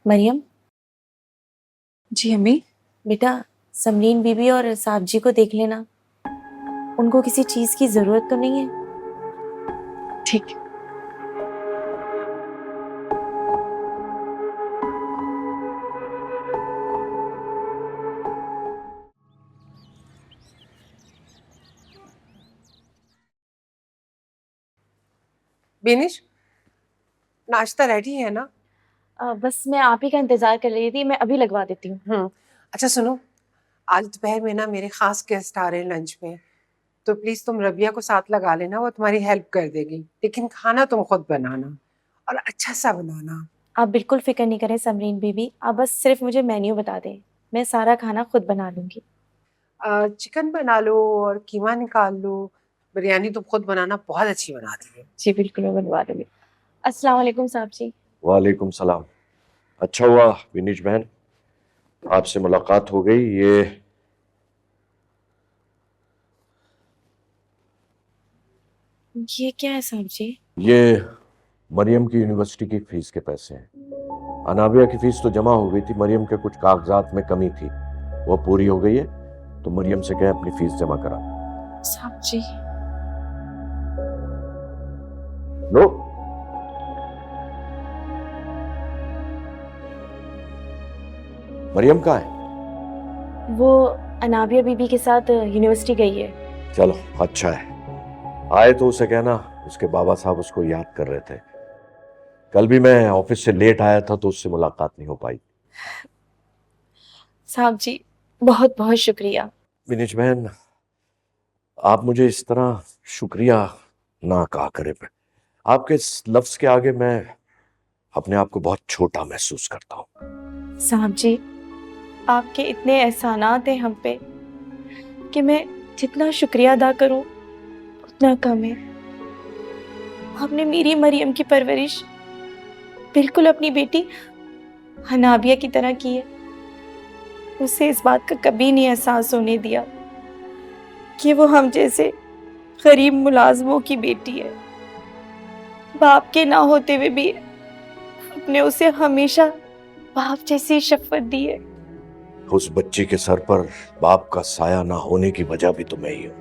मरियम, जी अम्मी। बेटा समरीन बीबी और साहब जी को देख लेना। उनको किसी चीज की जरूरत तो नहीं है? ठीक है। बेनिश, नाश्ता रेडी है ना? बस मैं आप ही का इंतजार कर रही थी, मैं अभी लगवा देती हूँ। अच्छा सुनो, आज दोपहर में ना मेरे खास गेस्ट आ रहे हैं लंच में, तो प्लीज तुम रबिया को साथ लगा लेना, वो तुम्हारी हेल्प कर देगी। लेकिन खाना तुम खुद बनाना और अच्छा सा बनाना। आप बिल्कुल फिक्र नहीं करें समरीन बीबी, आप बस सिर्फ मुझे मेन्यू बता दें, मैं सारा खाना खुद बना लूंगी। चिकन बना लो और कीमा निकाल लो। बिरयानी तुम खुद बनाना, बहुत अच्छी बनाती है। जी बिल्कुल, मैं बनवा दूंगी। अस्सलाम वालेकुम साहब जी। वालेकुम सलाम। अच्छा हुआ विनीश बहन, आपसे मुलाकात हो गई। ये क्या है साहब जी? ये मरियम की यूनिवर्सिटी की फीस के पैसे हैं। अनाबिया की फीस तो जमा हो गई थी, मरियम के कुछ कागजात में कमी थी, वो पूरी हो गई है, तो मरियम से कहें अपनी फीस जमा करा। साहब जी, लो, मरियम कहाँ है? वो अनाबिया बीबी के साथ यूनिवर्सिटी गई है। चलो अच्छा है, आए तो उसे कहना उसके बाबा साहब उसको याद कर रहे थे। कल भी मैं ऑफिस से लेट आया था तो उससे मुलाकात नहीं हो पाई। साहब जी बहुत बहुत शुक्रिया। विनीश बहन, आप मुझे इस तरह शुक्रिया ना कहा करें। आपके इस लफ्ज के आगे मैं अपने आप को बहुत छोटा महसूस करता हूँ। साहब जी, आपके इतने एहसानात हैं हम पे कि मैं जितना शुक्रिया अदा करूं उतना कम है। आपने मेरी मरियम की परवरिश बिल्कुल अपनी बेटी हनाबिया की तरह की है। उसे इस बात का कभी नहीं एहसास होने दिया कि वो हम जैसे गरीब मुलाजमों की बेटी है। बाप के ना होते हुए भी आपने उसे हमेशा बाप जैसी शफकत दी है। उस बच्ची के सर पर बाप का साया ना होने की वजह भी तो मैं ही हूं।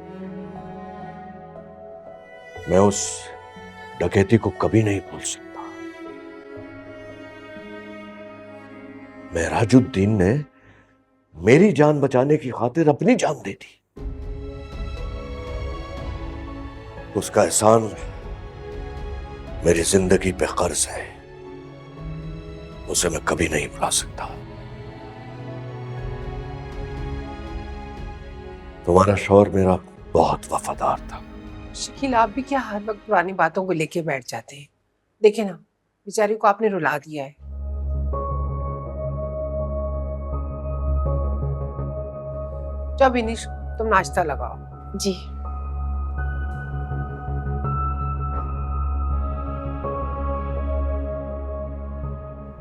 मैं उस डकैती को कभी नहीं भूल सकता। महराजुद्दीन ने मेरी जान बचाने की खातिर अपनी जान दे दी। उसका एहसान मेरी जिंदगी पे कर्ज है, उसे मैं कभी नहीं भुला सकता। तुम्हारा शौहर मेरा बहुत वफादार था। शकील, आप भी क्या हर वक्त पुरानी बातों को लेके बैठ जाते हैं? देखे ना, बेचारी को आपने रुला दिया है। जाओ बिनिश, तुम नाश्ता लगाओ। जी।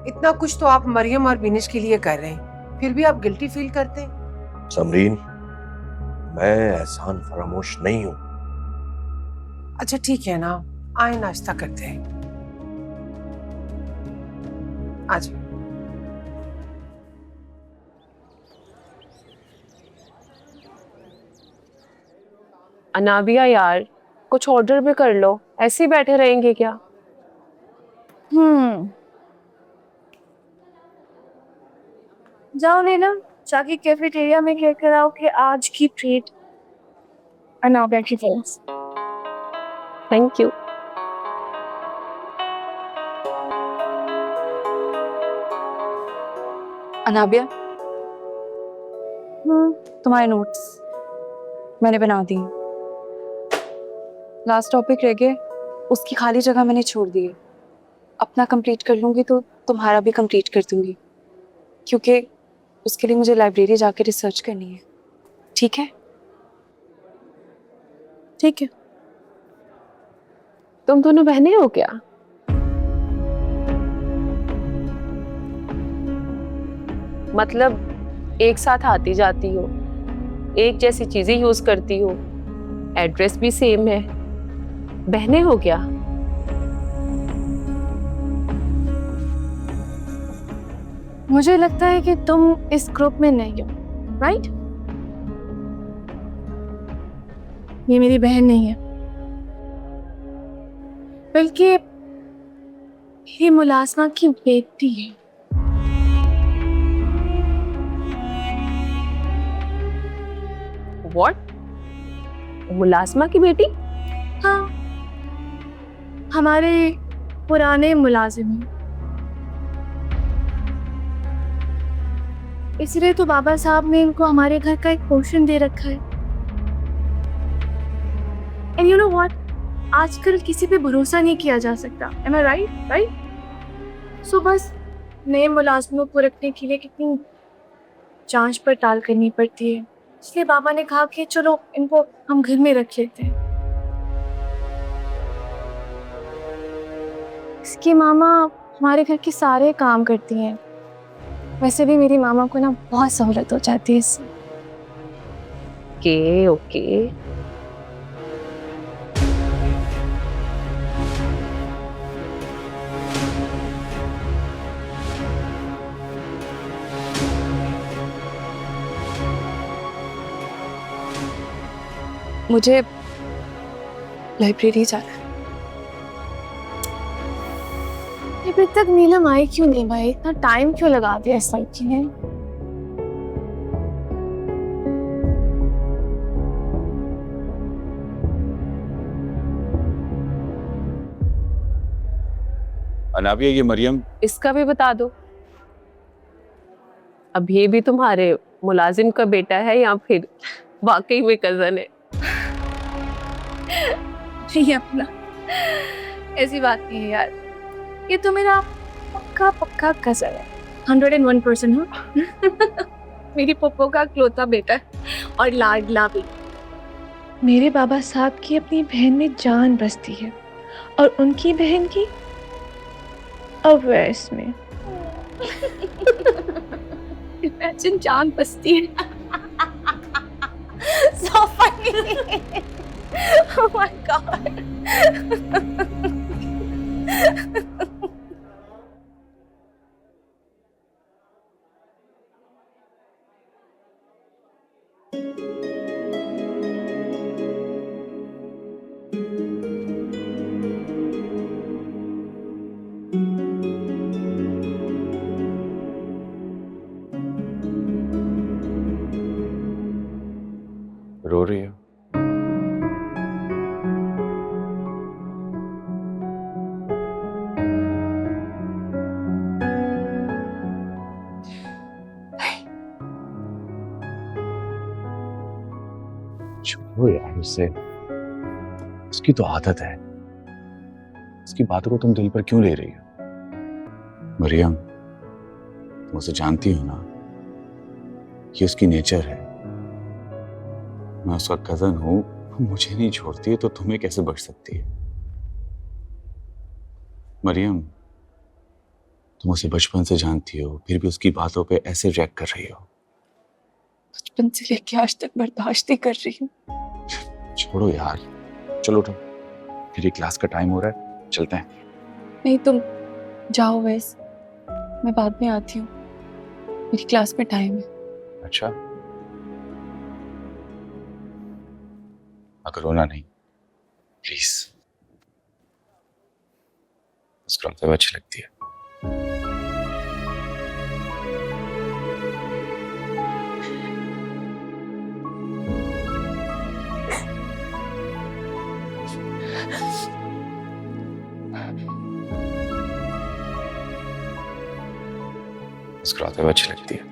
इतना कुछ तो आप मरियम और बिनिश के लिए कर रहे हैं, फिर भी आप गिल्टी फील करते हैं। समरीन, मैं एहसान फरामोश नहीं हूं। अच्छा ठीक है ना, आए नाश्ता करते हैं। आज अनाबिया यार, कुछ ऑर्डर भी कर लो, ऐसे ही बैठे रहेंगे क्या? जाओ लेना, जाके कैफेटेरिया में कह कर आओ कि आज की ट्रीट अनाबिया की तरफ से। Thank you. अनाबिया, तुम्हारे नोट्स मैंने बना दिए। लास्ट टॉपिक रह गए, उसकी खाली जगह मैंने छोड़ दी है। अपना कंप्लीट कर लूंगी तो तुम्हारा भी कंप्लीट कर दूंगी, क्योंकि उसके लिए मुझे लाइब्रेरी जाके रिसर्च करनी है। ठीक है? ठीक है। तुम दोनों बहनें हो क्या? मतलब एक साथ आती जाती हो, एक जैसी चीजें यूज करती हो, एड्रेस भी सेम है, बहनें हो क्या? मुझे लगता है कि तुम इस ग्रुप में नहीं हो, राइट? ये मेरी बहन नहीं है, बल्कि मेरी मुलाजमा की बेटी है। व्हाट? मुलाजमा की बेटी? हाँ, हमारे पुराने मुलाजिम हैं। इसलिए तो बाबा साहब ने इनको हमारे घर का एक पोर्शन दे रखा है। एंड यू नो व्हाट, आजकल किसी पे भरोसा नहीं किया जा सकता। एम आई राइट? राइट? सो बस नए मुलाजमों को रखने के लिए कितनी जांच पड़ताल करनी पड़ती है, इसलिए बाबा ने कहा कि चलो इनको हम घर में रख लेते हैं। इसकी मामा हमारे घर के सारे काम करती हैं। वैसे भी मेरी मामा को ना बहुत सहूलत हो जाती है इससे। Okay okay. मुझे लाइब्रेरी जाना है। अभी तक नीलम आई क्यों नहीं भाई? इतना टाइम क्यों लगा दिया इस लड़की ने? अनाबिया, ये मरियम। इसका भी बता दो। अब ये भी तुम्हारे मुलाजिम का बेटा है या फिर वाकई में कजन है? नहीं अपना, ऐसी बात नहीं है यार, ये तो मेरा पक्का पक्का कजन है। 101%। हाँ मेरी पप्पो का इकलौता बेटा है और लाडला भी। मेरे बाबा साहब की अपनी बहन में जान बसती है और उनकी बहन की अवैस में। इमेजिन, जान बसती है। So funny. Oh my God. रो रही हो? छोड़ो यार उससे, उसकी तो आदत है। उसकी बातों को तुम दिल पर क्यों ले रही हो? मरियम, तुम उसे जानती हो ना, ये उसकी नेचर है। मैं उसका कजन हूं, मुझे नहीं छोड़ती है तो तुम्हें कैसे बच सकती है? मरियम, तुम उसे बचपन से जानती हो, फिर भी उसकी बातों पे ऐसे रिएक्ट कर रही हो। बचपन से लेके आज तक बर्दाश्त ही कर रही हूँ। छोड़ो यार, चलो उठो, मेरी क्लास का टाइम हो रहा है, चलते हैं। नहीं, तुम जाओ वैस, मैं बाद में आती हूँ, मेरी क्लास में टाइम है। अच्छा, अगर रोना नहीं प्लीज। मुस्कुराते हुए अच्छी लगती है। मुस्कुराते हुए अच्छी लगती है।